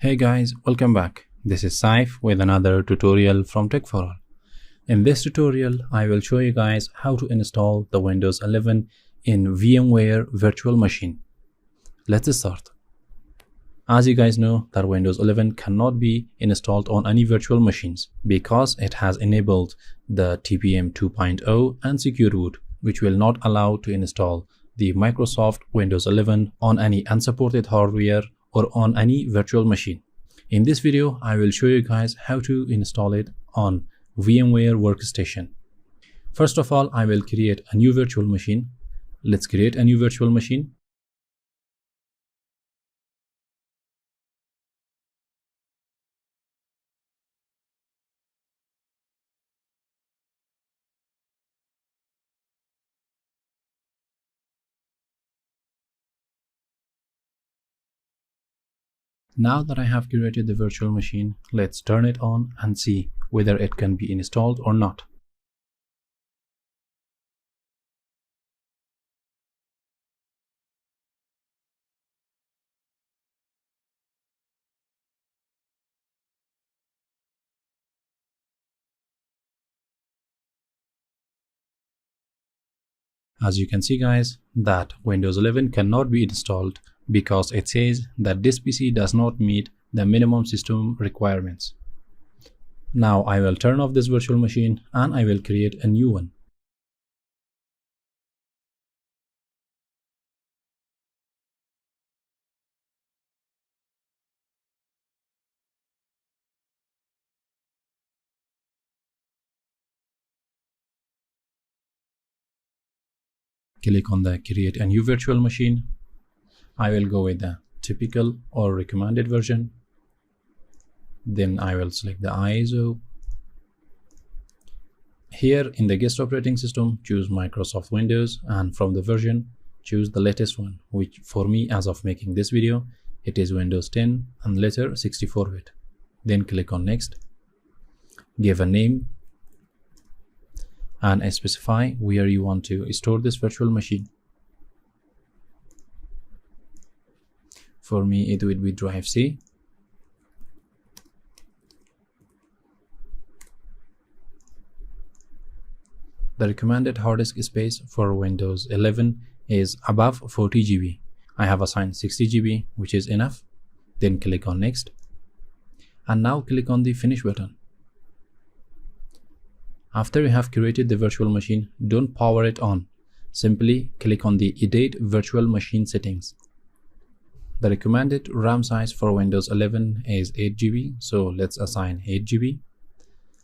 Hey guys, welcome back. This is Saif with another tutorial from TechForAll. In this tutorial, I will show you guys how to install the Windows 11 in VMware virtual machine. Let's start. As you guys know that Windows 11 cannot be installed on any virtual machines because it has enabled the TPM 2.0 and secure boot, which will not allow to install the Microsoft Windows 11 on any unsupported hardware or on any virtual machine. In this video, I will show you guys how to install it on VMware workstation. First of all, I will create a new virtual machine. Let's create a new virtual machine. Now that I have created the virtual machine, let's turn it on and see whether it can be installed or not. As you can see guys, that Windows 11 cannot be installed because it says that this PC does not meet the minimum system requirements. Now I will turn off this virtual machine and I will create a new one. Click on the create a new virtual machine. I will go with the typical or recommended version. Then I will select the ISO. Here in the guest operating system, choose Microsoft Windows, and from the version, choose the latest one, which for me, as of making this video, it is Windows 10 and later 64-bit. Then click on next. Give a name and specify where you want to store this virtual machine. For me, it would be drive C. The recommended hard disk space for Windows 11 is above 40 GB. I have assigned 60 GB, which is enough. Then click on next. And now click on the finish button. After you have created the virtual machine, don't power it on. Simply click on the Edit Virtual Machine Settings. The recommended RAM size for Windows 11 is 8 GB, so let's assign 8 GB.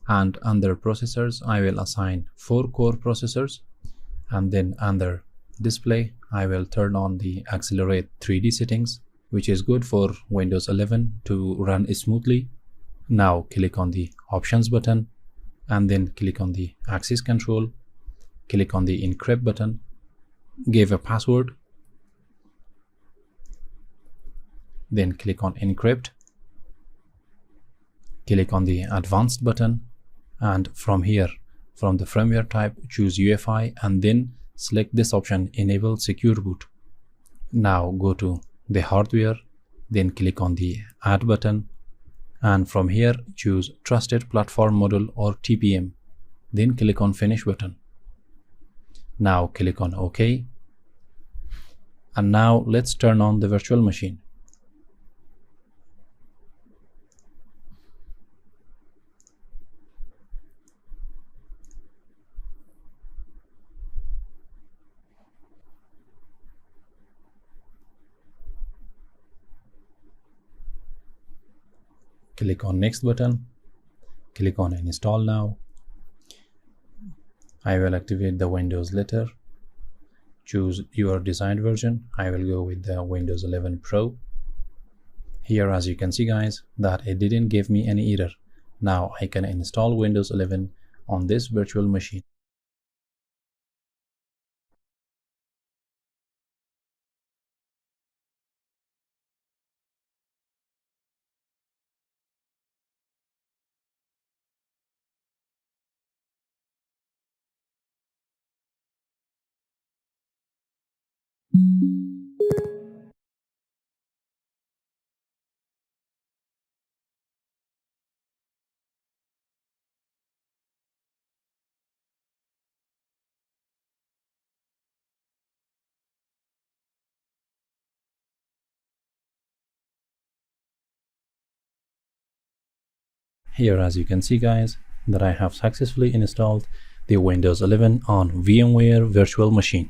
And under processors, I will assign 4 core processors. And then under display, I will turn on the Accelerate 3D settings, which is good for Windows 11 to run smoothly. Now click on the Options button and then click on the Access Control. Click on the Encrypt button. Give a password. Then click on Encrypt. Click on the Advanced button, and from here, from the firmware type, choose UEFI and then select this option, Enable Secure Boot. Now go to the hardware, then click on the Add button, and from here choose Trusted Platform Model or TPM. Then click on Finish button. Now click on OK. And now let's turn on the virtual machine. Click on Next button. Click on Install now. I will activate the Windows letter. Choose your desired version. I will go with the Windows 11 Pro. Here, as you can see guys, that it didn't give me any error. Now I can install Windows 11 on this virtual machine. Here, as you can see guys, that I have successfully installed the Windows 11 on VMware virtual machine.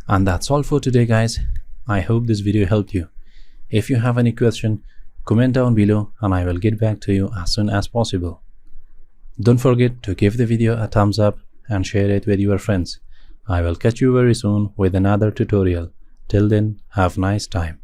And that's all for today guys. I hope this video helped you. If you have any question, comment down below and I will get back to you as soon as possible. Don't forget to give the video a thumbs up and share it with your friends. I will catch you very soon with another tutorial. Till then, have a nice time.